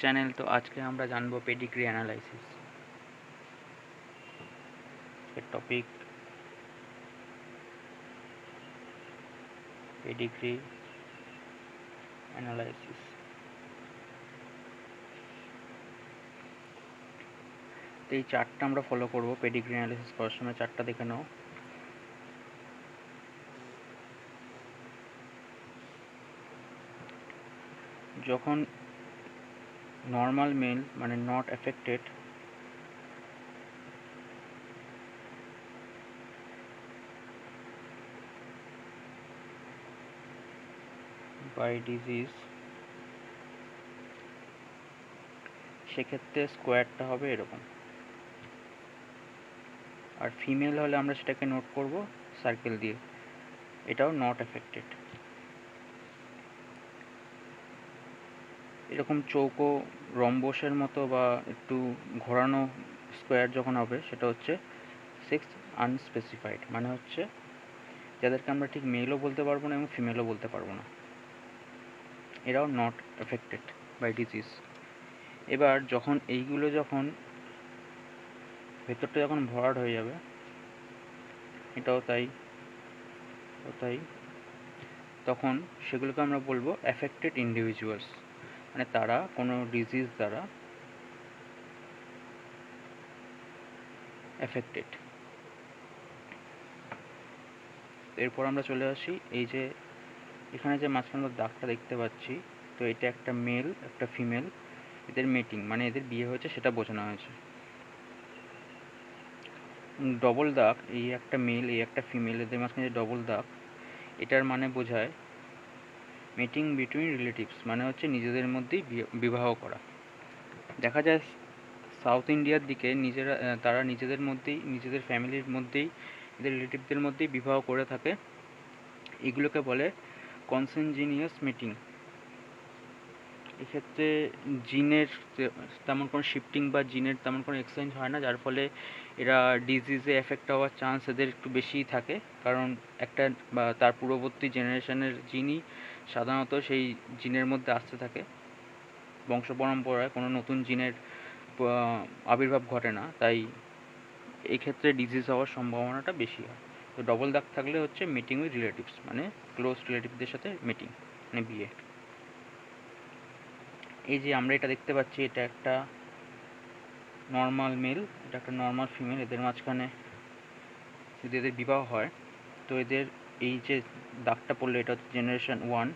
Channel. তো আজকে আমরা জানবো পেডিগ্রি অ্যানালাইসিস এর টপিক। পেডিগ্রি অ্যানালাইসিস তো এই চার্টটা আমরা ফলো করব। পেডিগ্রি অ্যানালাইসিস করার সময় চার্টটা দেখে নাও। যখন নর্মাল মেল মানে নট এফেক্টেড বাই ডিজিজ, সেক্ষেত্রে স্কোয়ারটা হবে এরকম। আর ফিমেল হলে আমরা সেটাকে নোট করব সার্কেল দিয়ে, এটাও নট এফেক্টেড। এরকম চৌকো রম্বসের মতো বা একটু ঘোরানো স্কোয়ার যখন হবে সেটা হচ্ছে সেক্স আনস্পেসিফাইড, মানে হচ্ছে যাদেরকে আমরা ঠিক মেলও বলতে পারবো না এবং ফিমেলও বলতে পারবো না, এরাও নট এফেক্টেড বাই ডিজিজ। এবার যখন এইগুলো যখন ভেতরটা যখন ভরাট হয়ে যাবে, এটাও তাই তাই, তখন সেগুলোকে আমরা বলবো অ্যাফেক্টেড ইন্ডিভিজুয়ালস, মানে তারা কোনো ডিজিজ দ্বারা অ্যাফেক্টেড। এরপর আমরা চলে আসি এই যে এখানে যে মাঝখানে দাগটা দেখতে পাচ্ছি, তো এটা একটা মেল একটা ফিমেল, এদের মেটিং মানে এদের বিয়ে হয়েছে সেটা বোঝানো হয়েছে। ডবল দাগ, এই একটা মেল এই একটা ফিমেল, এদের মাঝখানে যে ডবল দাগ, এটার মানে বোঝায় মিটিং বিটুইন রিলেটিভস, মানে হচ্ছে নিজেদের মধ্যেই বিবাহ করা। দেখা যায় সাউথ ইন্ডিয়ার দিকে তারা নিজেদের মধ্যেই, নিজেদের ফ্যামিলির মধ্যেই, এদের রিলেটিভদের মধ্যেই বিবাহ করে থাকে। এগুলোকে বলে কনসেনজিনিয়াস মিটিং। এক্ষেত্রে জিনের তেমন কোনো শিফটিং বা জিনের তেমন কোনো এক্সচেঞ্জ হয় না, যার ফলে এরা ডিজিজে এফেক্ট হওয়ার চান্স এদের একটু বেশিই থাকে, কারণ একটা বা তার পূর্ববর্তী জেনারেশনের জিনই সাধারণত সেই জিনের মধ্যে আসতে থাকে। বংশ পরম্পরায় কোনো নতুন জিনের আবির্ভাব ঘটে না, তাই এই ক্ষেত্রে ডিজিজ হওয়ার সম্ভাবনাটা বেশি হয়। তো ডবল দাগ থাকলে হচ্ছে মিটিং উইথ রিলেটিভস, মানে ক্লোজ রিলেটিভদের সাথে মিটিং মানে বিয়ে। এই যে আমরা এটা দেখতে পাচ্ছি, এটা একটা নর্মাল মেল, এটা একটা নর্মাল ফিমেল, এদের মাঝখানে যদি এদের বিবাহ হয়, তো এদের এই যে দাগটা পড়লে এটা হচ্ছে জেনারেশন 1,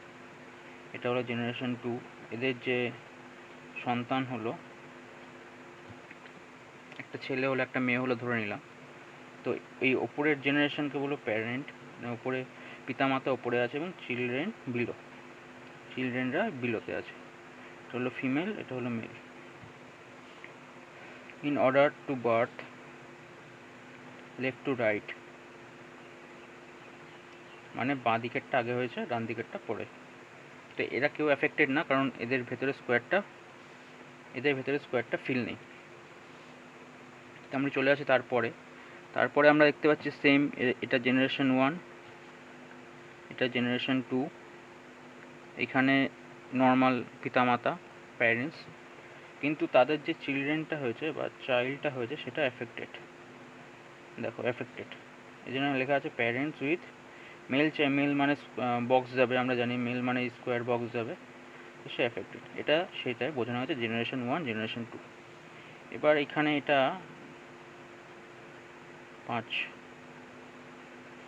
এটা হলো জেনারেশন 2। এদের যে সন্তান হলো, একটা ছেলে হলো একটা মেয়ে হলো ধরে নিলাম, তো এই ওপরের জেনারেশনকে বলো প্যারেন্ট, মানে ওপরে পিতামাতা ওপরে আছে এবং চিলড্রেন বিলো, চিলড্রেনরা বিলোতে আছে। এটা হলো ফিমেল, এটা হলো male. In order to birth left to right, মানে বাঁ দিকেরটা আগে হয়েছে ডান দিকেরটা পরে। তো এরা কেউ অ্যাফেক্টেড না, কারণ এদের ভেতরে স্কোয়ারটা ফিল নেই। তো আমরা চলে আসি তারপরে আমরা দেখতে পাচ্ছি সেম, এটা জেনারেশন 1, এটা জেনারেশন 2। এখানে নর্মাল পিতামাতা প্যারেন্টস, কিন্তু তাদের যে চিলড্রেনটা হয়েছে বা চাইল্ডটা হয়েছে সেটা অ্যাফেক্টেড। দেখো অ্যাফেক্টেড, এই জন্য লেখা আছে প্যারেন্টস উইথ মেল মানে বক্স যাবে, আমরা জানি মেল মানে স্কোয়ার বক্স যাবে, তো সে অ্যাফেক্টেড। এটা সেটাই বোঝানো হয়েছে জেনারেশন 1 জেনারেশন 2। এবার এখানে এটা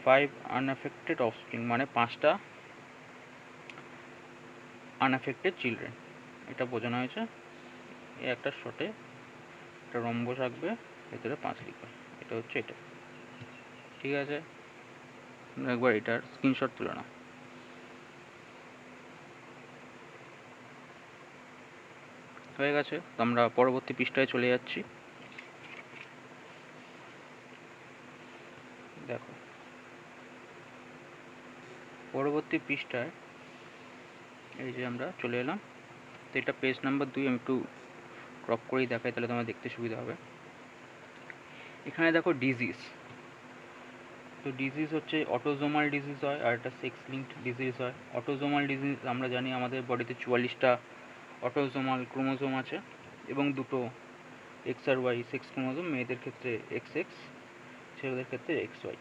5 আনএফেক্টেড অফস্প্রিং, মানে 5টা আনএফেক্টেড চিলড্রেন, এটা বোঝানো হয়েছে। এই একটা শটে একটা রম্বস আঁকবে, ভেতরে 5 লিখবে, এটা হচ্ছে এটা। ঠিক আছে, একবার এটার স্ক্রিনশট তুলে নাও। হয়ে গেছে, তো আমরা পরবর্তী পৃষ্ঠায় চলে যাচ্ছি। দেখো পরবর্তী পৃষ্ঠায় এই যে আমরা চলে এলাম, তো এটা পেজ নাম্বার 2, আমি একটু ক্রপ করেই দেখাই তাহলে তোমার দেখতে সুবিধা হবে। এখানে দেখো ডিজিজ, তো ডিজিজ হচ্ছে অটোজোমাল ডিজিজ হয় আর একটা সেক্স লিঙ্কড ডিজিজ হয়। অটোজোমাল ডিজিজ আমরা জানি আমাদের বডিতে 44টা অটোজোমাল ক্রোমোজোম আছে এবং দুটো এক্স আর ওয়াই সেক্স ক্রোমোজোম, মেয়েদের ক্ষেত্রে এক্স এক্স, ছেলেদের ক্ষেত্রে এক্স ওয়াই।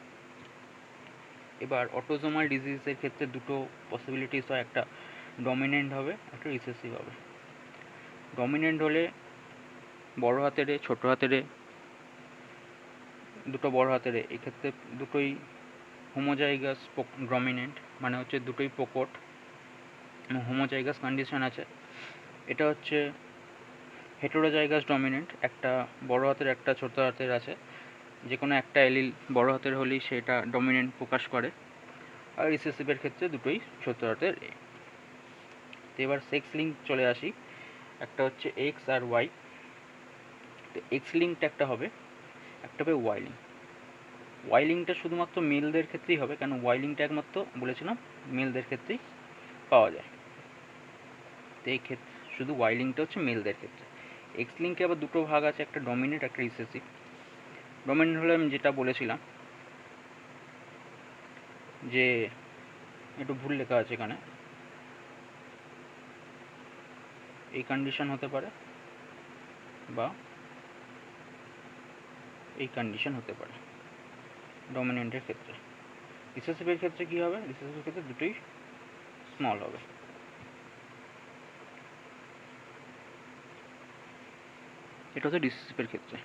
এবার অটোজোমাল ডিজিজের ক্ষেত্রে দুটো পসিবিলিটিস হয়, একটা ডমিনেন্ট হবে, একটা রিসেসিভ হবে। ডমিনেন্ট হলে বড় হাতের ছোট হাতের দুটো বড় হাতের, এক্ষেত্রে দুটোই হোমোজাইগাস ডমিনেন্ট, মানে হচ্ছে দুটোই প্রকট, হোমোজাইগাস কন্ডিশন আছে। এটা হচ্ছে হেটেরোজাইগাস ডমিনেন্ট, একটা বড় হাতের একটা ছোট হাতের আছে, যে কোনো একটা এলিল বড় হাতের হলেই সেটা ডমিনেন্ট প্রকাশ করে। আর রিসেসিভের ক্ষেত্রে দুটোই ছোট হাতের এ। তো এবার সেক্স লিঙ্ক চলে আসি, একটা হচ্ছে এক্স আর ওয়াই। তো এক্স লিঙ্কটা একটা হবে, একটা হবে ওয়াই লিঙ্ক। ওয়াই লিঙ্কটা শুধুমাত্র মেলদের ক্ষেত্রেই হবে, কেন ওয়াই লিঙ্কটা একমাত্র বলেছিলাম মেলদের ক্ষেত্রেই পাওয়া যায়। তো এই ক্ষেত্রে শুধু ওয়াই লিঙ্কটা হচ্ছে মেলদের ক্ষেত্রে। এক্স লিঙ্কে আবার দুটো ভাগ আছে, একটা ডমিনেন্ট একটা রিসেসিভ। ডমিনেন্ট হলে আমি যেটা বলেছিলাম যে একটু ভুল লেখা আছে এখানে, এই কন্ডিশন হতে পারে বা এই কন্ডিশন হতে পারে ডমিনেন্টের ক্ষেত্রে। রিসেসিভের ক্ষেত্রে কী হবে? রিসেসিভের ক্ষেত্রে দুটোই স্মল হবে। এটা হচ্ছে রিসেসিভের ক্ষেত্রে।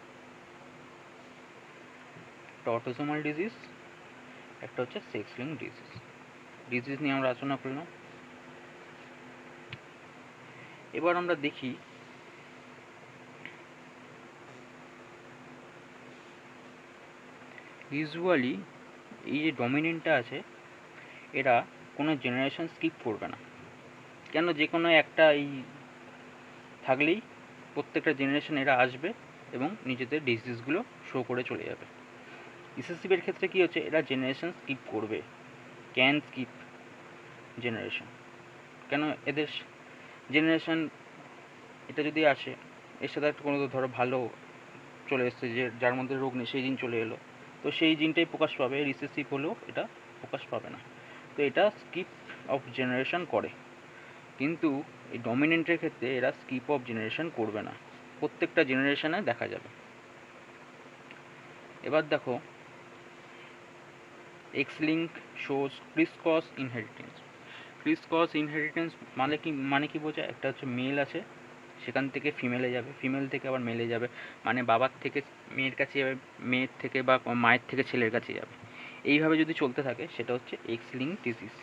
একটা অটোসোমাল ডিজিজ, একটা হচ্ছে সেক্স লিঙ্ক ডিজিজ। ডিজিজ নিয়ে আমরা আলোচনা করলাম। এবার আমরা দেখি ইউজুয়ালি এই যে ডমিনেন্টটা আছে এরা কোনো জেনারেশন স্কিপ করবে না, কেন যে কোনো একটা এই থাকলেই প্রত্যেকটা জেনারেশন এরা আসবে এবং নিজেদের ডিজিজগুলো শো করে চলে যাবে। রিসেসিভের ক্ষেত্রে কী হচ্ছে, এরা জেনারেশন স্কিপ করবে, ক্যান স্কিপ জেনারেশন। কেন এদের জেনারেশন এটা যদি আসে, এর সাথে একটা কোনো ধরো ভালো চলে এসছে, যে যার মধ্যে রোগ নেই সেই জিন চলে এলো, তো সেই জিনটাই প্রকাশ পাবে। রিসেসিভ হলেও এটা প্রকাশ পাবে না, তো এটা স্কিপ অফ জেনারেশন করে। কিন্তু এই ডমিনেন্টের ক্ষেত্রে এরা স্কিপ অফ জেনারেশন করবে না, প্রত্যেকটা জেনারেশনে দেখা যাবে। এবার দেখো x link shows Chris-cross inheritance. Chris-cross inheritance মানে কি বোঝায়? একটা হচ্ছে মেল আছে, সেখান থেকে ফিমেলে যাবে, ফিমেল থেকে আবার মেলে যাবে, মানে বাবার থেকে মেয়ের কাছে যাবে, মেয়ের থেকে বা মায়ের থেকে ছেলের কাছে যাবে। এইভাবে যদি চলতে থাকে সেটা হচ্ছে এক্স লিঙ্ক ডিজিজ।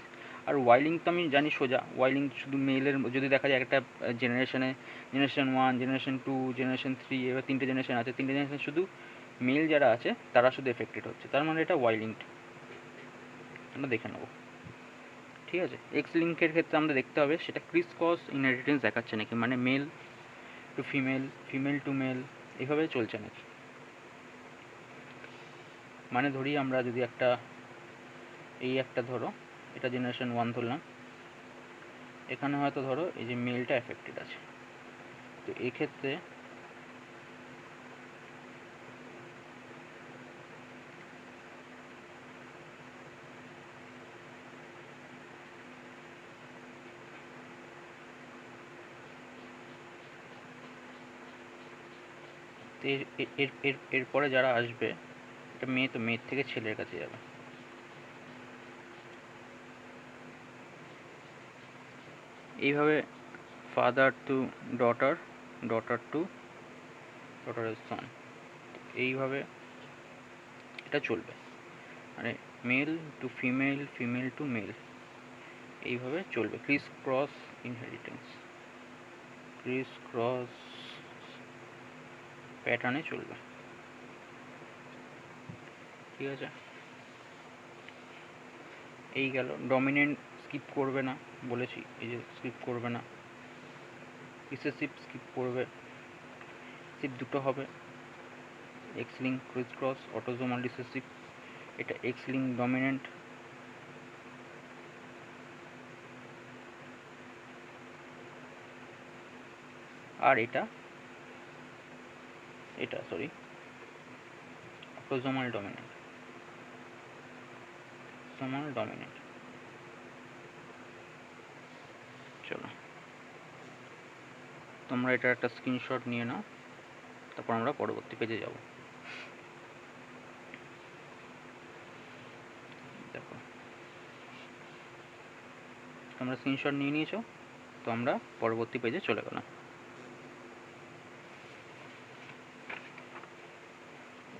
আর ওয়াই লিঙ্ক তো আমি জানি সোজা, ওয়াই লিঙ্ক শুধু মেলের, যদি দেখা যায় একটা জেনারেশনে জেনারেশন 1, জেনারেশন 2, জেনারেশন 3, এবার 3টে জেনারেশন আছে, 3টে জেনারেশন শুধু মেল যারা আছে তারা শুধু এফেক্টেড হচ্ছে, তার মানে এটা ওয়াই লিঙ্ক। আমরা দেখে নেব, ঠিক আছে। এক্স লিঙ্কের ক্ষেত্রে আমরা দেখতে হবে সেটা ক্রিস-ক্রস ইনহেরিটেন্স দেখাচ্ছে নাকি, মানে male to female, female to male, এইভাবে চলছে নাকি। মানে ধরি আমরা যদি একটা এই একটা ধরো, এটা জেনারেশন 1 ধরলাম, এখানে হয়তো ধরো এই যে মেলটা এফেক্টেড আছে, তো এক্ষেত্রে এরপরে যারা আসবে, এটা মেয়ে, তো মেয়ের থেকে ছেলের কাছে যাবে। এইভাবে father to daughter, daughter to ডটারের সন, এইভাবে এটা চলবে, মানে male to female, female to male, এইভাবে চলবে। ক্রিস-ক্রস ইনহেরিটেন্স, ক্রিস-ক্রস প্যাটার্নে চলবে, ঠিক আছে। এই গেল ডমিনেন্ট স্কিপ করবে না বলেছি, এই যে স্কিপ করবে না। রিসেসিভ স্কিপ করবে, সিপ দুটো হবে, x link Chris-cross, autosomal recessive. এটা এক্স লিঙ্ক ডমিনেন্ট, আর এটা সরি অটোসোমাল ডমিনেন্ট, সোমাল ডমিনেন্ট। চলো। তোমরা এটার একটা স্ক্রিনশট নিয়ে নাও, তারপর আমরা পরবর্তী পেজে যাব। দেখো তোমরা স্ক্রিনশট নিয়ে নিয়েছো, তো আমরা পরবর্তী পেজে চলে গেলাম।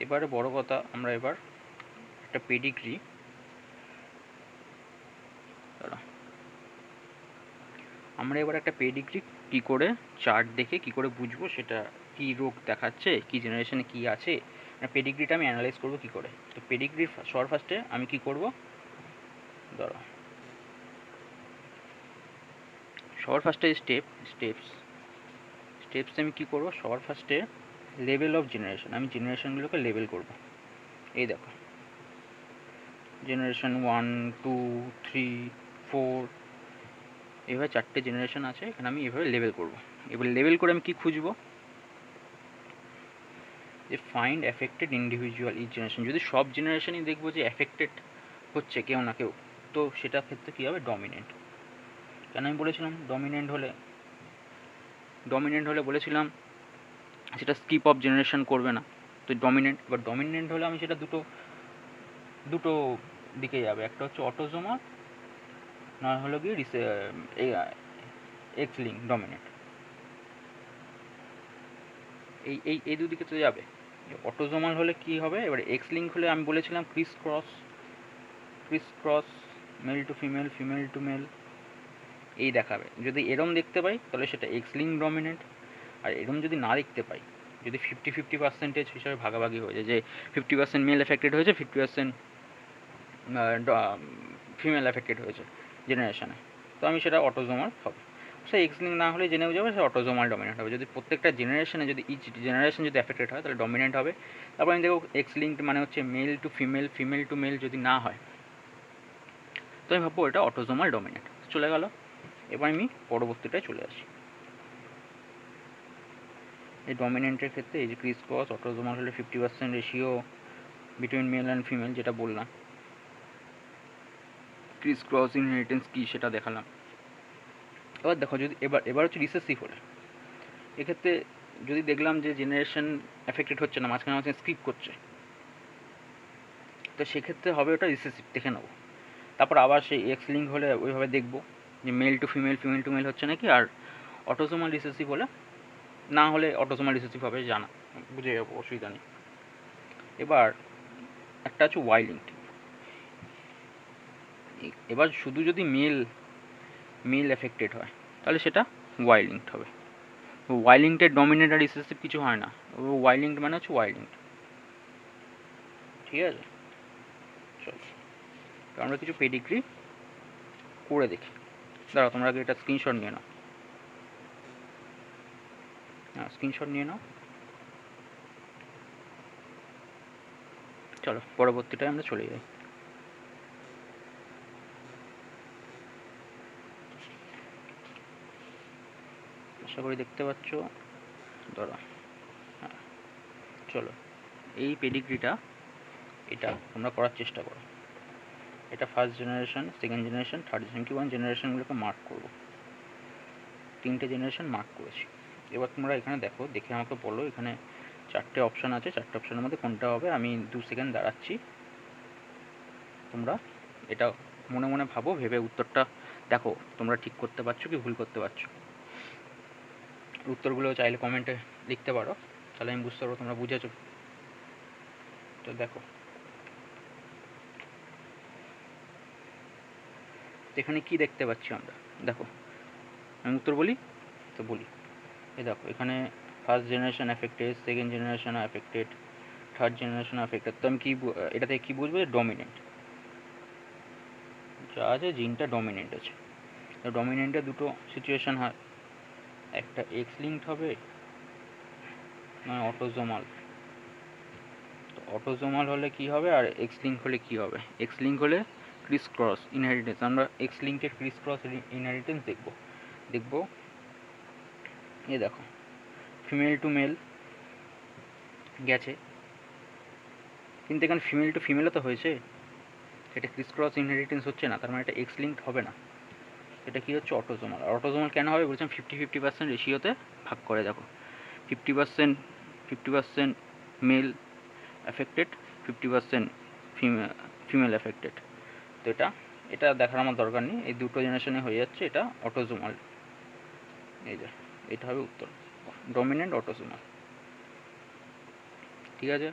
এবারে বড় কথা, আমরা এবার একটা পেডিগ্রি, আমরা এবার একটা পেডিগ্রি কী করে চার্ট দেখে কী করে বুঝবো সেটা কী রোগ দেখাচ্ছে, কী জেনারেশনে কী আছে, পেডিগ্রিটা আমি অ্যানালাইজ করবো কী করে। তো পেডিগ্রি সবার ফার্স্টে আমি কী করবো, ধরো সবার ফার্স্টে স্টেপস আমি কী করবো, সবার ফার্স্টে লেভেল অফ জেনারেশন, আমি জেনারেশনগুলোকে লেভেল করবো। এই দেখো জেনারেশন 1, 2, 3, 4, এভাবে 4টে জেনারেশন আছে, এখানে আমি এভাবে লেভেল করবো। এবার লেভেল করে আমি কী খুঁজবো, যে find affected individual each generation. যদি সব জেনারেশনই দেখবো যে এফেক্টেড হচ্ছে কেউ না কেউ, তো সেটার ক্ষেত্রে কী হবে, ডমিনেন্ট। কেন আমি বলেছিলাম ডমিনেন্ট হলে বলেছিলাম সেটা স্কিপ অফ জেনারেশন করবে না, তো ডমিনেন্ট। এবার ডমিনেন্ট হলে আমি সেটা দুটো দিকে যাবে, একটা হচ্ছে অটোজোমাল, না হলো গিয়ে এক্স লিঙ্ক ডমিনেন্ট, এই দুদিকে তো যাবে। অটোজোমাল হলে কি হবে, এবার এক্স লিঙ্ক হলে আমি বলেছিলাম criss cross male to female, female to male, এই দেখাবে। যদি এরম দেখতে পাই তাহলে সেটা এক্স লিঙ্ক ডমিনেন্ট, আর এরম যদি না দেখতে পাই, যদি 50-50% হিসাবে ভাগাভাগি হয়ে যায়, যে 50% মেল এফেক্টেড হয়েছে, 50% ফিমেল এফেক্টেড হয়েছে জেনারেশনে, তো আমি সেটা অটোজোমাল হবে। সে এক্স লিঙ্ক না হলে জেনেও যাবে সে অটোজোমাল ডমিনেন্ট হবে। যদি প্রত্যেকটা জেনারেশনে যদি ইচ জেনারেশন যদি এফেক্টেড হয় তাহলে ডমিনেন্ট হবে। তারপর আমি দেখব এক্স লিঙ্কড মানে হচ্ছে male to female, female to male যদি না হয় তো আমি ভাববো এটা অটোজোমাল ডমিনেন্ট। চলে গেল। এবার আমি পরবর্তীটায় চলে আসি। এই ডমিনেন্টের ক্ষেত্রে এই যে ক্রিস ক্রস অটোজোমাল হলে 50% ratio between male and female, যেটা বললাম, ক্রিস ক্রস ইনহেরিটেন্স কী সেটা দেখালাম। এবার দেখো যদি এবার হচ্ছে রিসেসিভ হলে, এক্ষেত্রে যদি দেখলাম যে জেনারেশন এফেক্টেড হচ্ছে না, মাঝখানে স্কিপ করছে, তো সেক্ষেত্রে হবে ওটা রিসেসিভ, দেখে নেবো। তারপর আবার সেই এক্স লিঙ্ক হলে ওইভাবে দেখবো যে male to female, female to male হচ্ছে নাকি। আর অটোসোমাল রিসেসিভ হলে, না হলে অটোসোমাল রিসেসিভ হবে, জানা বুঝে যাবো, অসুবিধা নেই। এবার একটা আছে ওয়াই লিঙ্ক। এবার শুধু যদি মেল এফেক্টেড হয় তাহলে সেটা ওয়াই লিঙ্কড হবে। ওয়াই লিঙ্কডের ডমিনেন্ট আর রিসেসিভ কিছু হয় না, ওয়াই লিঙ্কড মানে হচ্ছে ওয়াই লিঙ্কড। ঠিক আছে, চলো আমরা কিছু পেডিগ্রি করে দেখি। দাঁড়াও তোমরা আগে এটা স্ক্রিনশট নিয়ে নাও। স্ক্রিনশট নিয়ে নাও। চলো পরবর্তীটায় আমরা চলে যাই। আশা করি দেখতে পাচ্ছ। ধরো হ্যাঁ, চলো এই পেডিগ্রিটা এটা তোমরা করার চেষ্টা করো। এটা first generation, second generation, third generation, কি 1 জেনারেশনগুলোকে মার্ক করবো। 3টে জেনারেশন মার্ক করেছি। এবার তোমরা এখানে দেখো, দেখে আমাকে বলো এখানে 4টে অপশান আছে, 4টে অপশানের মধ্যে কোনটা হবে। আমি 2 সেকেন্ড দাঁড়াচ্ছি, তোমরা এটা মনে মনে ভাবো, ভেবে উত্তরটা দেখো তোমরা ঠিক করতে পারছো কি ভুল করতে পারছো। উত্তরগুলো চাইলে কমেন্টে লিখতে পারো, তাহলে আমি বুঝতে পারবো তোমরা বুঝেছো। তো দেখো এখানে কি দেখতে পাচ্ছি আমরা, দেখো আমি উত্তর বলি, তো বলি। এই দেখো এখানে first generation affected, second generation affected, third generation affected. তো আমি কি এটা থেকে কী বুঝবো, যে ডমিনেন্ট যা আছে জিনটা ডমিনেন্ট আছে। তো ডমিনেন্টে দুটো সিচুয়েশান হয়, একটা এক্স লিঙ্কড হবে নয় অটোজোমাল। তো অটোজোমাল হলে কি হবে আর এক্স লিঙ্ক হলে কি হবে। এক্স লিঙ্ক হলে ক্রিস ক্রস ইনহেরিটেন্স, আমরা এক্স লিঙ্কের ক্রিস ক্রস ইনহেরিটেন্স দেখবো। এ দেখো ফিমেল টু মেল গেছে, কিন্তু এখানে ফিমেল টু ফিমেলও তো হয়েছে, এটা ক্রিস ক্রস ইনহেরিটেন্স হচ্ছে না, তার মানে এটা এক্স লিঙ্কড হবে না। এটা কী হচ্ছে অটোজোমাল। আর অটোজোমাল কেন হবে বলছেন 50-50% রেশিওতে ভাগ করে, দেখো 50% মেল অ্যাফেক্টেড, 50% ফিমেল অ্যাফেক্টেড। তো এটা দেখার আমার দরকার নেই, এই দুটো জেনারেশনে হয়ে যাচ্ছে, এটা অটোজোমাল। এই যে এটা হবে উত্তর, ডমিনেন্ট অটোজোমাল। ঠিক আছে।